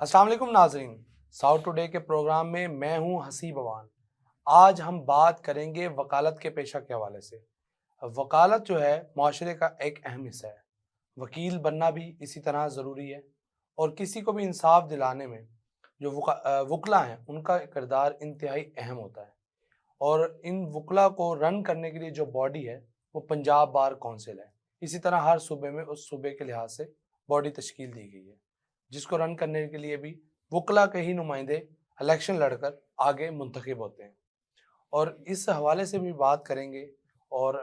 السلام علیکم ناظرین، ساؤتھ ٹوڈے کے پروگرام میں میں ہوں حسیب اوان۔ آج ہم بات کریں گے وکالت کے پیشہ کے حوالے سے۔ وکالت جو ہے معاشرے کا ایک اہم حصہ ہے۔ وکیل بننا بھی اسی طرح ضروری ہے، اور کسی کو بھی انصاف دلانے میں جو وکلا ہیں ان کا کردار انتہائی اہم ہوتا ہے۔ اور ان وکلا کو رن کرنے کے لیے جو باڈی ہے وہ پنجاب بار کونسل ہے۔ اسی طرح ہر صوبے میں اس صوبے کے لحاظ سے باڈی تشکیل دی گئی ہے، جس کو رن کرنے کے لیے بھی وکلا کے ہی نمائندے الیکشن لڑ کر آگے منتخب ہوتے ہیں۔ اور اس حوالے سے بھی بات کریں گے، اور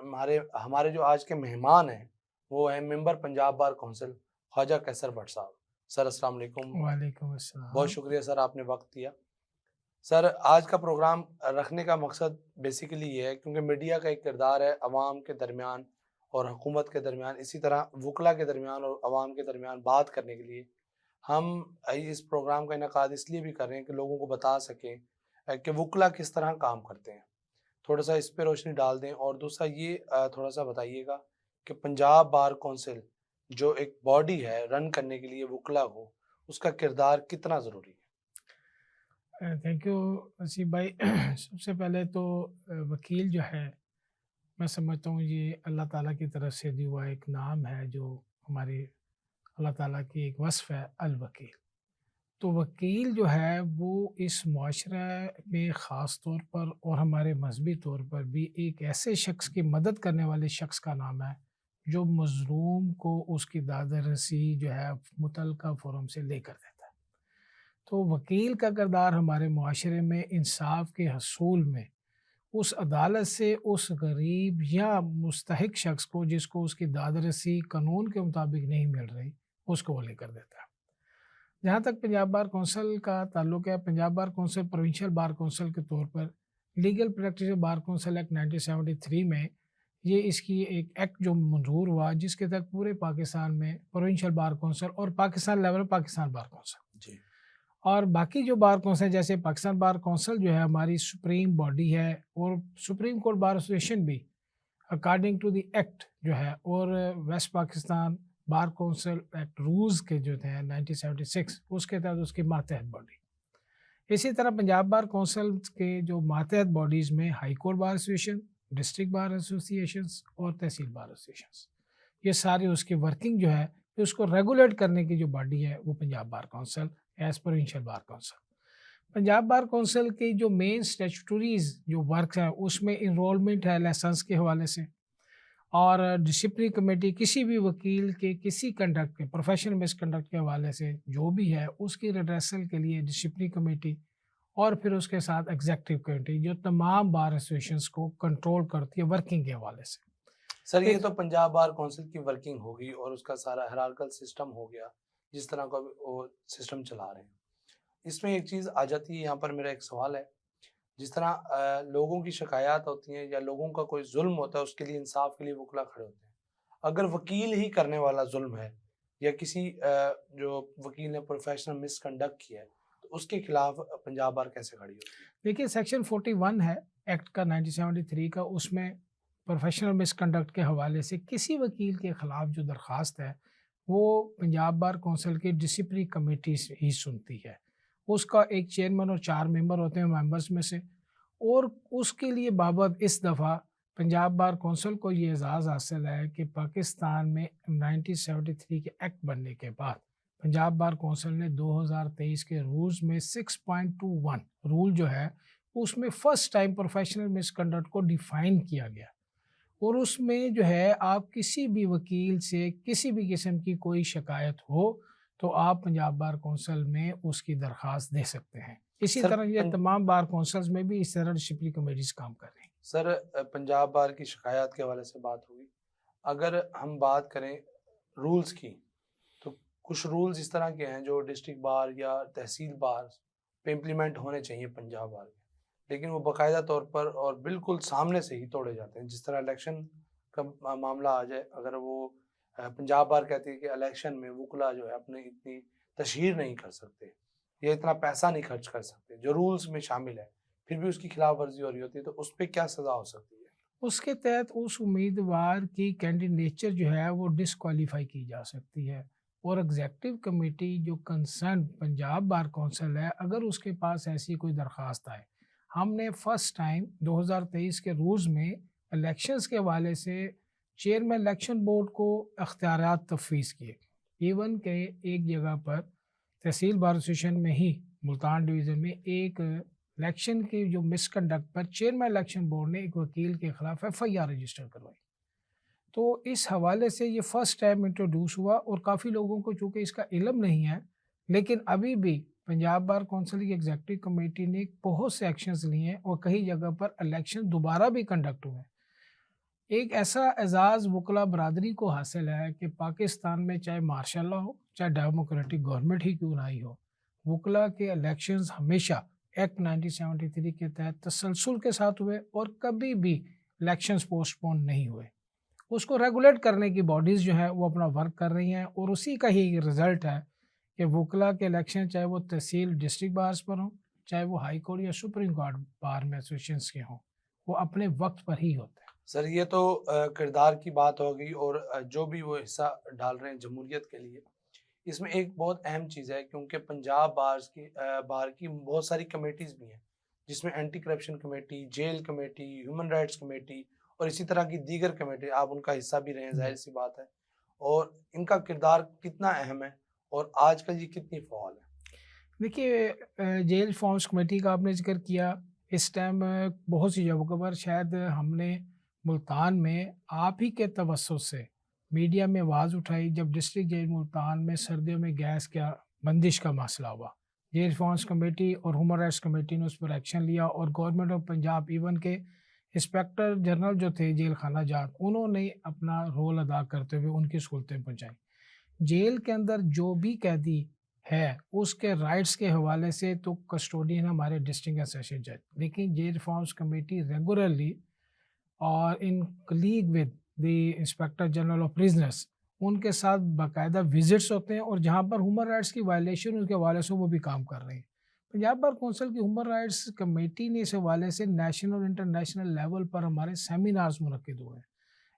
ہمارے جو آج کے مہمان ہیں وہ ہیں ممبر پنجاب بار کونسل خواجہ کیسر بٹ صاحب۔ سر السلام علیکم۔ وعلیکم بہت السلام۔ شکریہ سر، آپ نے وقت دیا۔ سر، آج کا پروگرام رکھنے کا مقصد بیسیکلی یہ ہے کیونکہ میڈیا کا ایک کردار ہے عوام کے درمیان اور حکومت کے درمیان، اسی طرح وکلا کے درمیان اور عوام کے درمیان بات کرنے کے لیے ہم اس پروگرام کا انعقاد اس لیے بھی کر رہے ہیں کہ لوگوں کو بتا سکیں کہ وکلا کس طرح کام کرتے ہیں۔ تھوڑا سا اس پہ روشنی ڈال دیں، اور دوسرا یہ تھوڑا سا بتائیے گا کہ پنجاب بار کونسل جو ایک باڈی ہے رن کرنے کے لیے وکلا کو، اس کا کردار کتنا ضروری ہے؟ تھینک یو وسیم بھائی۔ سب سے پہلے تو وکیل جو ہے، میں سمجھتا ہوں یہ اللہ تعالیٰ کی طرف سے دیا ہوا ایک نام ہے، جو ہماری اللہ تعالیٰ کی ایک وصف ہے، الوکیل۔ تو وکیل جو ہے وہ اس معاشرے میں خاص طور پر اور ہمارے مذہبی طور پر بھی ایک ایسے شخص کی مدد کرنے والے شخص کا نام ہے جو مظلوم کو اس کی داد رسی جو ہے متعلقہ فورم سے لے کر دیتا ہے۔ تو وکیل کا کردار ہمارے معاشرے میں انصاف کے حصول میں اس عدالت سے اس غریب یا مستحق شخص کو جس کو اس کی داد رسی قانون کے مطابق نہیں مل رہی، اس کو وہ لے کر دیتا ہے۔ جہاں تک پنجاب بار کونسل کا تعلق ہے، Punjab bar council provincial bar council کے طور پر legal practice bar council act 1973 میں یہ اس کی ایک ایکٹ جو منظور ہوا، جس کے تحت پورے پاکستان میں پروونشل بار کونسل اور Pakistan level Pakistan bar council جی۔ اور باقی جو بار کونسل جیسے پاکستان بار کونسل جو ہے ہماری سپریم باڈی ہے، اور سپریم کورٹ بار ایسوسیشن بھی اکارڈنگ ٹو دی ایکٹ جو ہے، اور west Pakistan bar council act rules کے جو تھے 1976 اس کے تحت اس کی ماتحت باڈی۔ اسی طرح پنجاب بار کونسل کے جو ماتحت باڈیز میں high court bar association, district bar associations اور تحصیل بار ایسوسیشنز، یہ ساری اس کی ورکنگ جو ہے، اس کو ریگولیٹ کرنے کی جو باڈی ہے وہ Punjab bar council as provincial bar council. Punjab bar council کی جو مین اسٹیچوٹریز جو ورک ہے اس میں انرولمنٹ ہے لائسنس کے حوالے سے، اور ڈسپلنری کمیٹی کسی بھی وکیل کے کسی کنڈکٹ کے پروفیشنل مس کنڈکٹ کے حوالے سے جو بھی ہے اس کی ریڈریسل کے لیے ڈسپلنری کمیٹی، اور پھر اس کے ساتھ ایگزیکٹو کمیٹی جو تمام بار ایسوسیشنز کو کنٹرول کرتی ہے ورکنگ کے حوالے سے۔ سر، یہ تو پنجاب بار کونسل کی ورکنگ ہوگی اور اس کا سارا ہیرارکل سسٹم ہو گیا، جس طرح کا وہ سسٹم چلا رہے ہیں۔ اس میں ایک چیز آ جاتی ہے، یہاں پر میرا ایک سوال ہے، جس طرح لوگوں کی شکایات ہوتی ہیں یا لوگوں کا کوئی ظلم ہوتا ہے، اس کے لیے انصاف کے لیے وکلا کھڑے ہوتے ہیں۔ اگر وکیل ہی کرنے والا ظلم ہے یا کسی جو وکیل نے پروفیشنل مس کنڈکٹ کیا ہے، تو اس کے خلاف پنجاب بار کیسے کھڑی ہوتی ہے؟ دیکھیے سیکشن 41 ہے ایکٹ کا 1973 کا، اس میں پروفیشنل مس کنڈکٹ کے حوالے سے کسی وکیل کے خلاف جو درخواست ہے وہ پنجاب بار کونسل کی ڈسپلنری کمیٹی ہی سنتی ہے۔ اس کا ایک چیئرمین اور 4 ممبر ہوتے ہیں ممبرز میں سے، اور اس کے لیے بابت اس دفعہ پنجاب بار کونسل کو یہ اعزاز حاصل ہے کہ پاکستان میں 1973 کے ایکٹ بننے کے بعد پنجاب بار کونسل نے 2023 کے رولز میں 6.21 رول جو ہے اس میں فرسٹ ٹائم پروفیشنل مس کنڈکٹ کو ڈیفائن کیا گیا، اور اس میں جو ہے آپ کسی بھی وکیل سے کسی بھی قسم کی کوئی شکایت ہو تو آپ پنجاب بار کونسل میں اس کی درخواست دے سکتے ہیں۔ اسی سر طرح یہ تمام بار کونسلز میں بھی اس طرح ڈسپلنری کمیٹیز کام کر رہی ہیں۔ سر، پنجاب بار کی شکایات کے حوالے سے بات ہوئی، اگر ہم بات کریں رولز کی تو کچھ رولز اس طرح کے ہیں جو ڈسٹرکٹ بار یا تحصیل بار پہ امپلیمنٹ ہونے چاہیے پنجاب بار میں، لیکن وہ باقاعدہ طور پر اور بالکل سامنے سے ہی توڑے جاتے ہیں۔ جس طرح الیکشن کا معاملہ آ جائے، اگر وہ پنجاب بار کہتی ہے کہ الیکشن میں وکلا جو ہے اپنی اتنی تشہیر نہیں کر سکتے یا اتنا پیسہ نہیں خرچ کر سکتے جو رولز میں شامل ہے، پھر بھی اس کی خلاف ورزی ہو رہی ہوتی ہے، تو اس پہ کیا سزا ہو سکتی ہے؟ اس کے تحت اس امیدوار کی کینڈیڈیچر جو ہے وہ ڈسکوالیفائی کی جا سکتی ہے، اور ایگزیکٹو کمیٹی جو کنسرن پنجاب بار کونسل ہے اگر اس کے پاس ایسی کوئی درخواست آئے، ہم نے فرسٹ ٹائم 2023 کے رولز میں الیکشنز کے حوالے سے چیئرمین الیکشن بورڈ کو اختیارات تفویض کیے، ایون کہ ایک جگہ پر تحصیل بار ایسوسیشن میں ہی ملتان ڈویژن میں ایک الیکشن کی جو مس کنڈکٹ پر چیئرمین الیکشن بورڈ نے ایک وکیل کے خلاف ایف آئی آر رجسٹر کروائی۔ تو اس حوالے سے یہ فرسٹ ٹائم انٹروڈیوس ہوا، اور کافی لوگوں کو چونکہ اس کا علم نہیں ہے، لیکن ابھی بھی پنجاب بار کونسل کی ایگزیکٹو کمیٹی نے بہت سے ایکشنز لیے ہیں اور کئی جگہ پر الیکشن دوبارہ بھی کنڈکٹ ہوئے ہیں۔ ایک ایسا اعزاز وکلا برادری کو حاصل ہے کہ پاکستان میں چاہے مارشاء اللہ ہو، چاہے ڈیموکریٹک گورنمنٹ ہی کیوں نہ ہی ہو، وکلا کے الیکشنز ہمیشہ ایکٹ 1973 کے تحت تسلسل کے ساتھ ہوئے اور کبھی بھی الیکشنز پوسٹ پون نہیں ہوئے۔ اس کو ریگولیٹ کرنے کی باڈیز جو ہیں وہ اپنا ورک کر رہی ہیں، اور اسی کا ہی رزلٹ ہے کہ وکلا کے الیکشن چاہے وہ تحصیل ڈسٹرکٹ بارز پر ہوں، چاہے وہ ہائی کورٹ یا سپریم کورٹ بار میں ایسوسیشنز کے ہوں، وہ اپنے وقت پر ہی ہوتے ہیں۔ سر یہ تو کردار کی بات ہوگی، اور جو بھی وہ حصہ ڈال رہے ہیں جمہوریت کے لیے، اس میں ایک بہت اہم چیز ہے، کیونکہ پنجاب بار کی بہت ساری کمیٹیز بھی ہیں، جس میں anti corruption committee, jail committee, human rights committee اور اسی طرح کی دیگر کمیٹی، آپ ان کا حصہ بھی رہے ہیں، ظاہر سی بات ہے، اور ان کا کردار کتنا اہم ہے اور آج کل یہ کتنی فعال ہے؟ دیکھیے، جیل فارمز کمیٹی کا آپ نے ذکر کیا، اس ٹائم بہت سی جگہوں پر شاید ہم نے ملتان میں آپ ہی کے توسط سے میڈیا میں آواز اٹھائی جب ڈسٹرکٹ جیل ملتان میں سردیوں میں گیس کا بندش کا مسئلہ ہوا۔ جیل فارمز کمیٹی اور ہیومن رائٹس کمیٹی نے اس پر ایکشن لیا، اور گورنمنٹ آف پنجاب ایون کے انسپیکٹر جنرل جو تھے جیل خانہ جات، انہوں نے اپنا رول ادا کرتے ہوئے ان کی سہولتیں پہنچائیں۔ جیل کے اندر جو بھی قیدی ہے اس کے رائٹس کے حوالے سے تو کسٹوڈین ہمارے ڈسٹرکٹ اینڈ سیشن جج، لیکن جیل ریفارمز کمیٹی ریگولرلی اور in league with the inspector general of prisoners ان کے ساتھ باقاعدہ وزٹس ہوتے ہیں، اور جہاں پر ہیومن رائٹس کی وائلیشن ان کے حوالے سے وہ بھی کام کر رہے ہیں۔ پنجاب بار کونسل کی ہیومن رائٹس کمیٹی نے اس حوالے سے نیشنل اور انٹرنیشنل لیول پر ہمارے سیمینارز منعقد ہوئے ہیں۔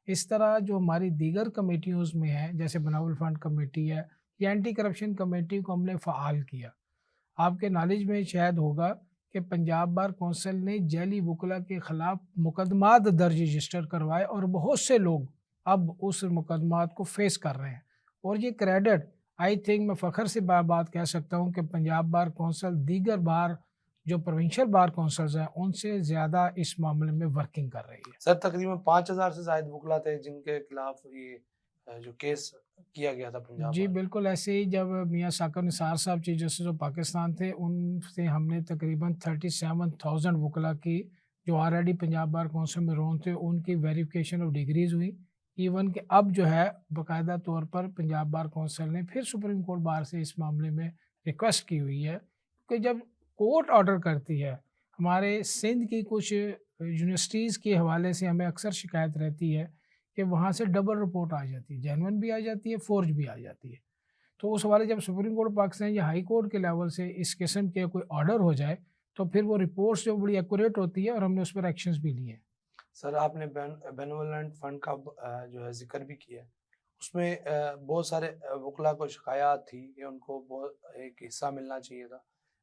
اس طرح جو ہماری دیگر کمیٹیوں میں ہیں، جیسے بناول فنڈ کمیٹی ہے یا اینٹی کرپشن کمیٹی کو ہم نے فعال کیا۔ آپ کے نالج میں شاید ہوگا کہ پنجاب بار کونسل نے جعلی وکلا کے خلاف مقدمات درج رجسٹر کروائے، اور بہت سے لوگ اب اس مقدمات کو فیس کر رہے ہیں، اور یہ کریڈٹ آئی تھنک میں فخر سے بات کہہ سکتا ہوں کہ پنجاب بار کونسل دیگر بار جو پروونشل بار کونسلز ہیں ان سے زیادہ اس معاملے میں ورکنگ کر رہی ہے۔ سر تقریباً 5,000 سے زائد وکلا تھے جن کے خلاف یہ جو کیس کیا گیا تھا پنجاب جی بار۔ بالکل ایسے ہی جب میاں ثاقب نثار صاحب چیف جسٹس آف پاکستان تھے، ان سے ہم نے تقریباً 37,000 وکلا کی جو آلریڈی پنجاب بار کونسل میں رون تھے ان کی ویریفیکیشن آف ڈگریز ہوئی، ایون کہ اب جو ہے باقاعدہ طور پر پنجاب بار کونسل نے پھر سپریم کورٹ بار سے اس معاملے میں ریکویسٹ کی ہوئی ہے کہ جب کورٹ آرڈر کرتی ہے، ہمارے سندھ کی کچھ یونیورسٹیز کے حوالے سے ہمیں اکثر شکایت رہتی ہے کہ وہاں سے ڈبل رپورٹ آ جاتی ہے، جینون بھی آ جاتی ہے، فورج بھی آ جاتی ہے۔ تو اس حوالے جب سپریم کورٹ پاکستان یا ہائی کورٹ کے لیول سے اس قسم کے کوئی آرڈر ہو جائے تو پھر وہ رپورٹس جو بڑی ایکوریٹ ہوتی ہے، اور ہم نے اس پر ایکشنز بھی لیے ہیں۔ سر آپ نے بینولنٹ فنڈ کا جو ہے ذکر بھی کیا ہے، اس میں بہت سارے وکلا کو شکایات تھی کہ ان کو بہت ایک حصہ ملنا چاہیے تھا،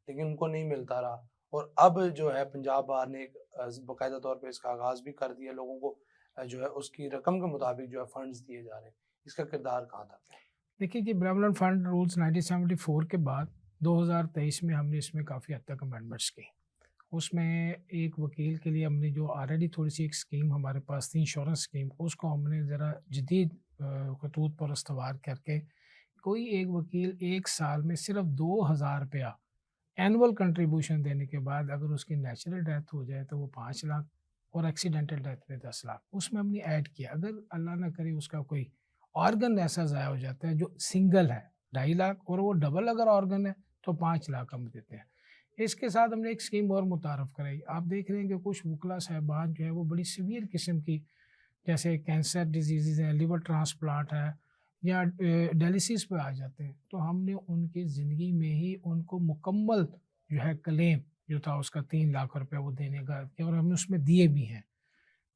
لیکن ان کو نہیں ملتا رہا، اور اب جو ہے پنجاب بار نے ایک باقاعدہ طور پہ اس کا آغاز بھی کر دیا، لوگوں کو جو ہے اس کی رقم کے مطابق جو ہے فنڈز دیے جا رہے ہیں، اس کا کردار کہاں تک ہے؟ دیکھیے جی، بیولنٹ فنڈ رولز 1974 کے بعد 2023 میں ہم نے اس میں کافی حد تک امینڈمنٹس کی۔ اس میں ایک وکیل کے لیے ہم نے جو آلریڈی تھوڑی سی ایک اسکیم ہمارے پاس تھی، انشورنس اسکیم، اس کو ہم نے ذرا جدید خطوط پر استوار کر کے کوئی ایک وکیل ایک سال میں صرف 2,000 روپیہ اینول کنٹریبیوشن دینے کے بعد اگر اس کی نیچرل ڈیتھ ہو جائے تو وہ 5 لاکھ، اور ایکسیڈنٹل ڈیتھ پہ 10 لاکھ، اس میں ہم نے ایڈ کیا۔ اگر اللہ نہ کرے اس کا کوئی آرگن ایسا ضائع ہو جاتا ہے جو سنگل ہے 2.5 لاکھ، اور وہ ڈبل اگر آرگن ہے تو 5 لاکھ ہم دیتے ہیں۔ اس کے ساتھ ہم نے ایک اسکیم اور متعارف کرائی۔ آپ دیکھ رہے ہیں کہ کچھ وکلا صاحبان جو ہے وہ بڑی سیویئر قسم کی، جیسے کینسر ڈیزیزز ہیں، لیور ٹرانسپلانٹ ہے، یا ڈائلیسس پہ آ جاتے ہیں، تو ہم نے ان کی زندگی میں ہی ان کو مکمل جو ہے کلیم جو تھا اس کا 3 لاکھ روپے وہ دینے کا کیا، اور ہم نے اس میں دیے بھی ہیں۔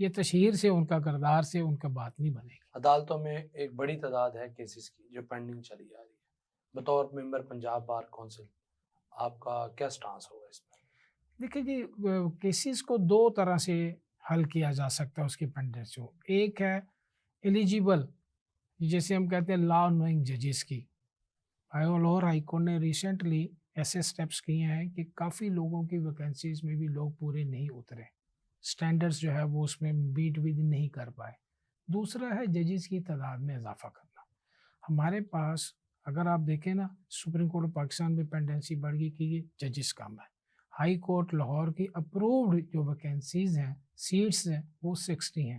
یہ تشہیر سے، ان کا کردار سے ان کا بات نہیں بنے گی۔ عدالتوں میں ایک بڑی تعداد ہے کیسز کی جو پینڈنگ چلی آ رہی ہے، بطور ممبر پنجاب بار کونسل آپ کا کیا سٹانس ہوگا اس پر؟ دیکھیں جی، کیسز کو دو طرح سے حل کیا جا سکتا ہے اس کی پینڈنسی کو۔ ایک ہے ایلیجیبل، جیسے ہم کہتے ہیں لا نوئنگ ججز کی۔ لاہور ہائی کورٹ نے ریسنٹلی ایسے سٹیپس کیے ہیں کہ کافی لوگوں کی ویکنسیز میں بھی لوگ پورے نہیں اترے، سٹینڈرز جو ہے وہ اس میں بیٹ بھی نہیں کر پائے۔ دوسرا ہے ججز کی تعداد میں اضافہ کرنا۔ ہمارے پاس اگر آپ دیکھیں نا، سپریم کورٹ آف پاکستان میں پینڈنسی بڑھ گئی کہ ججز کم ہے۔ ہائی کورٹ لاہور کی اپرووڈ جو ویکنسیز ہیں، سیٹس ہیں، وہ 60 ہیں،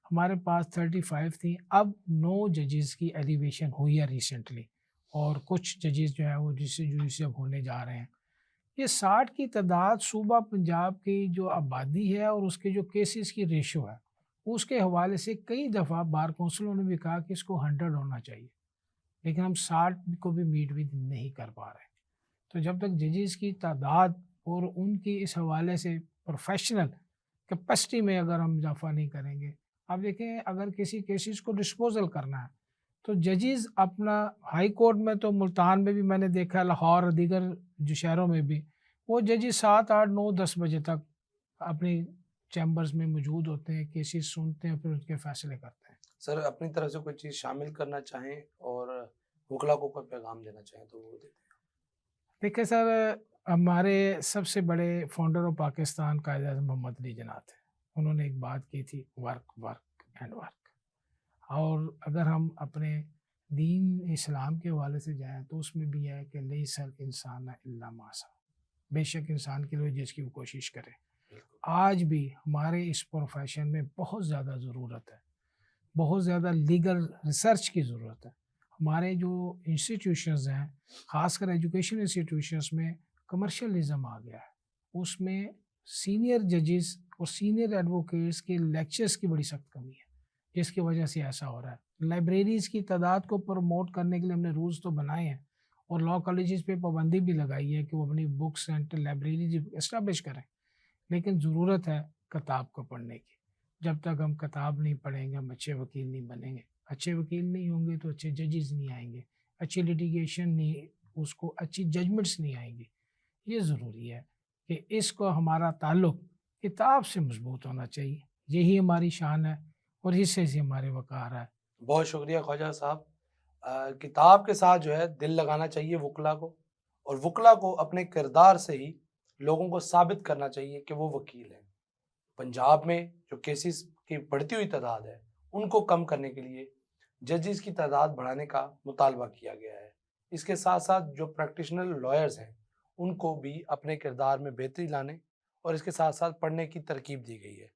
ہمارے پاس 35 تھیں۔ اب 9 ججز کی ایلیویشن ہوئی ہے ریسنٹلی، اور کچھ ججز جو ہے وہ جوڈیشل اب ہونے جا رہے ہیں۔ یہ 60 کی تعداد صوبہ پنجاب کی جو آبادی ہے اور اس کے جو کیسز کی ریشو ہے، اس کے حوالے سے کئی دفعہ بار کونسلوں نے بھی کہا کہ اس کو 100 ہونا چاہیے، لیکن ہم 60 کو بھی میٹ بھی نہیں کر پا رہے۔ تو جب تک ججز کی تعداد اور ان کی اس حوالے سے پروفیشنل کیپیسٹی میں اگر ہم اضافہ نہیں کریں گے، آپ دیکھیں اگر کسی کیسز کو ڈسپوزل کرنا ہے تو ججز اپنا، ہائی کورٹ میں تو ملتان میں بھی میں نے دیکھا، لاہور اور دیگر جو شہروں میں بھی، وہ ججز 7، 8، 9، 10 بجے تک اپنی چیمبرز میں موجود ہوتے ہیں، کیسز سنتے ہیں، پھر اس کے فیصلے کرتے ہیں۔ سر اپنی طرف سے کوئی چیز شامل کرنا چاہیں اور وکلا کو کوئی پیغام دینا چاہیں تو وہ دیتے ہیں۔ دیکھیں سر، ہمارے سب سے بڑے فاؤنڈر آف پاکستان قائد اعظم محمد علی جناح تھے، انہوں نے ایک بات کی تھی، ورک ورک اینڈ ورک۔ اور اگر ہم اپنے دین اسلام کے حوالے سے جائیں تو اس میں بھی ہے کہ لیس الانسان الا ما سعی، بے شک انسان کے لیے جس کی وہ کوشش کرے۔ آج بھی ہمارے اس پروفیشن میں بہت زیادہ ضرورت ہے، بہت زیادہ لیگل ریسرچ کی ضرورت ہے۔ ہمارے جو انسٹیٹیوشنز ہیں، خاص کر ایجوکیشن انسٹیٹیوشنز میں کمرشلزم آ گیا ہے، اس میں سینئر ججز اور سینئر ایڈوکیٹس کے لیکچرز کی بڑی سخت کمی ہے، جس کی وجہ سے ایسا ہو رہا ہے۔ لائبریریز کی تعداد کو پروموٹ کرنے کے لیے ہم نے رولز تو بنائے ہیں، اور لاء کالجز پہ پابندی بھی لگائی ہے کہ وہ اپنی بکس اینڈ لائبریریز اسٹیبلش کریں، لیکن ضرورت ہے کتاب کو پڑھنے کی۔ جب تک ہم کتاب نہیں پڑھیں گے ہم اچھے وکیل نہیں بنیں گے، اچھے وکیل نہیں ہوں گے تو اچھے ججز نہیں آئیں گے، اچھی لیٹیگیشن نہیں، اس کو اچھی ججمنٹس نہیں آئیں گی۔ یہ ضروری ہے کہ اس کو ہمارا تعلق کتاب سے مضبوط ہونا چاہیے، یہی ہماری شان ہے اور اس سے ہمارے وقار ہے۔ بہت شکریہ خواجہ صاحب۔ کتاب کے ساتھ جو ہے دل لگانا چاہیے وکلا کو، اور وکلا کو اپنے کردار سے ہی لوگوں کو ثابت کرنا چاہیے کہ وہ وکیل ہیں۔ پنجاب میں جو کیسز کی بڑھتی ہوئی تعداد ہے ان کو کم کرنے کے لیے ججز کی تعداد بڑھانے کا مطالبہ کیا گیا ہے۔ اس کے ساتھ ساتھ جو پریکٹیشنل لائرز ہیں ان کو بھی اپنے کردار میں بہتری لانے اور اس کے ساتھ ساتھ پڑھنے کی ترغیب دی گئی ہے۔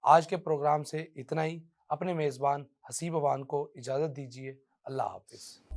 آج کے پروگرام سے اتنا ہی۔ اپنے میزبان حسیب بوان کو اجازت دیجیے۔ اللہ حافظ۔